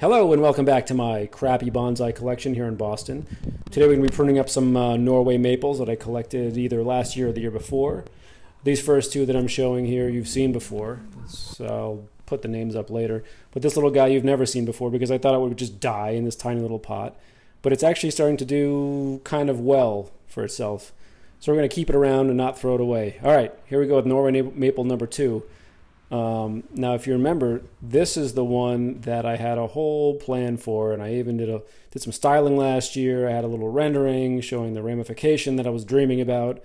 Hello and welcome back to my crappy bonsai collection here in Boston. Today we're going to be pruning up some Norway maples that I collected either last year or the year before. These first two that I'm showing here you've seen before, so I'll put the names up later. But this little guy you've never seen before because I thought it would just die in this tiny little pot. But it's actually starting to do kind of well for itself. So we're going to keep it around and not throw it away. All right, here we go with Norway Maple number 2. Now, if you remember, this is the one that I had a whole plan for, and I even did some styling last year. I had a little rendering showing the ramification that I was dreaming about,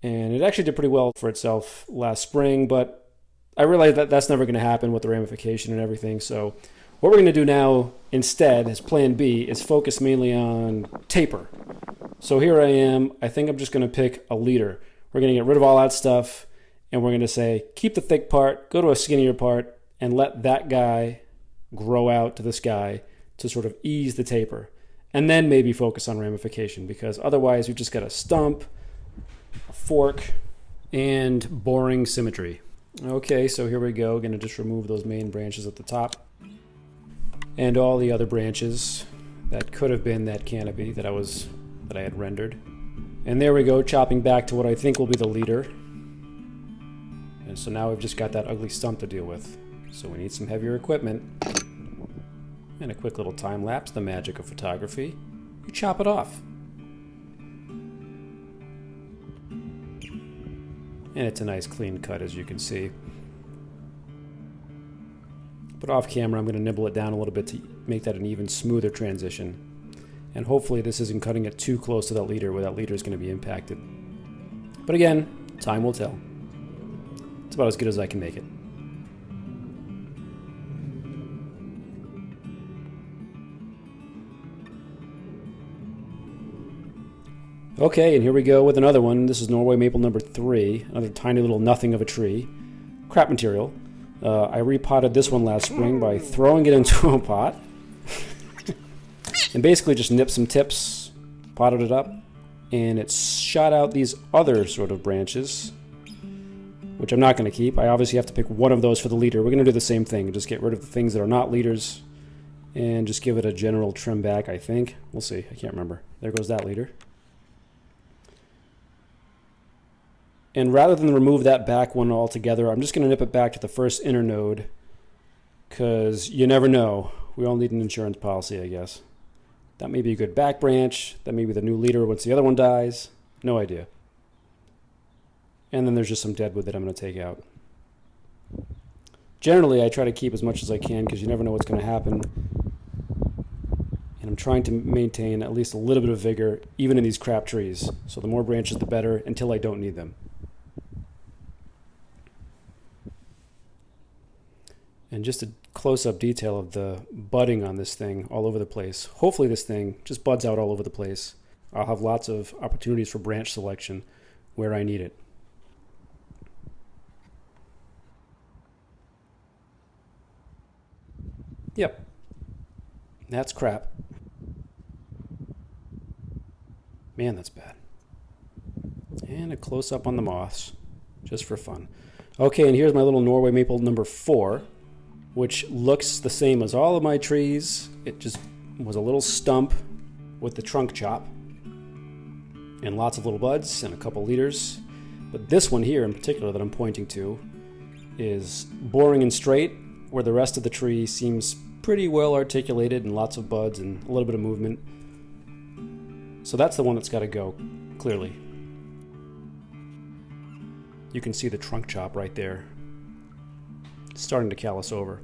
and it actually did pretty well for itself last spring, but I realized that that's never going to happen with the ramification and everything. So what we're going to do now instead, as plan B, is focus mainly on taper. So here I am. I think I'm just going to pick a leader. We're going to get rid of all that stuff. And we're going to say, keep the thick part, go to a skinnier part, and let that guy grow out to this guy to sort of ease the taper. And then maybe focus on ramification, because otherwise we've just got a stump, a fork, and boring symmetry. Okay, so here we go. Going to just remove those main branches at the top. And all the other branches that could have been that canopy that I had rendered. And there we go, chopping back to what I think will be the leader. And so now we've just got that ugly stump to deal with. So we need some heavier equipment. And a quick little time lapse, the magic of photography. You chop it off. And it's a nice clean cut, as you can see. But off camera, I'm going to nibble it down a little bit to make that an even smoother transition. And hopefully this isn't cutting it too close to that leader where that leader is going to be impacted. But again, time will tell. It's about as good as I can make it. Okay, and here we go with another one. This is Norway Maple number 3, another tiny little nothing of a tree. Crap material. I repotted this one last spring by throwing it into a pot. And basically just nipped some tips, potted it up, and it shot out these other sort of branches, which I'm not going to keep. I obviously have to pick one of those for the leader. We're going to do the same thing, just get rid of the things that are not leaders and just give it a general trim back, I think. We'll see. I can't remember. There goes that leader. And rather than remove that back one altogether, I'm just going to nip it back to the first inner node because you never know. We all need an insurance policy, I guess. That may be a good back branch. That may be the new leader once the other one dies. No idea. And then there's just some dead wood that I'm going to take out. Generally, I try to keep as much as I can because you never know what's going to happen. And I'm trying to maintain at least a little bit of vigor, even in these crap trees. So the more branches, the better, until I don't need them. And just a close-up detail of the budding on this thing all over the place. Hopefully this thing just buds out all over the place. I'll have lots of opportunities for branch selection where I need it. Yep, that's crap. Man, that's bad. And a close-up on the moths, just for fun. Okay, and here's my little Norway Maple number 4, which looks the same as all of my trees. It just was a little stump with the trunk chop and lots of little buds and a couple leaders. But this one here in particular that I'm pointing to is boring and straight, where the rest of the tree seems pretty well articulated and lots of buds and a little bit of movement. So that's the one that's got to go, clearly. You can see the trunk chop right there. It's starting to callus over.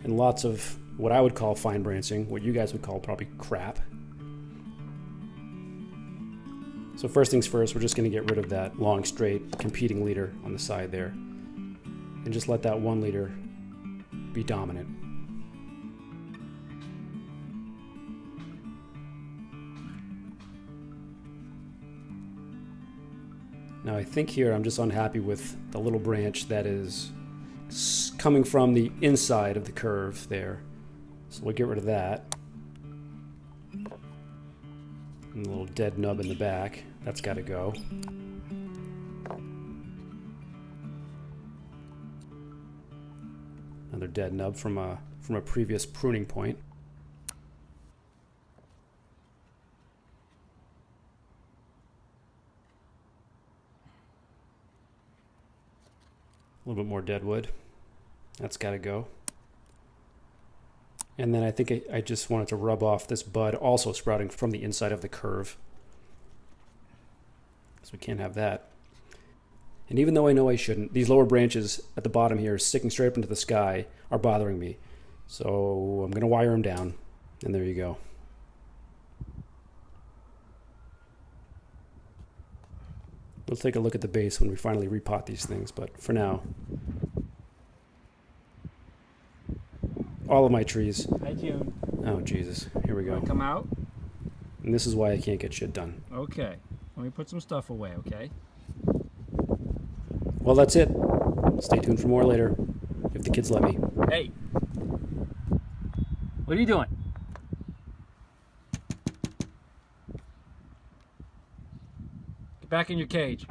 And lots of what I would call fine branching, what you guys would call probably crap. So first things first, we're just going to get rid of that long, straight, competing leader on the side there. And just let that one leader be dominant. Now I think here I'm just unhappy with the little branch that is coming from the inside of the curve there. So we'll get rid of that. And the little dead nub in the back, that's got to go. Another dead nub from from a previous pruning point. A little bit more dead wood. That's got to go. And then I think I just wanted to rub off this bud also sprouting from the inside of the curve. So we can't have that. And even though I know I shouldn't, these lower branches at the bottom here sticking straight up into the sky are bothering me. So I'm going to wire them down. And there you go. We'll take a look at the base when we finally repot these things, but for now, all of my trees. Hi, June. Oh, Jesus. Here we go. Come out. And this is why I can't get shit done. Okay. Let me put some stuff away, okay? Well, that's it. Stay tuned for more later, if the kids let me. Hey. What are you doing? Get back in your cage.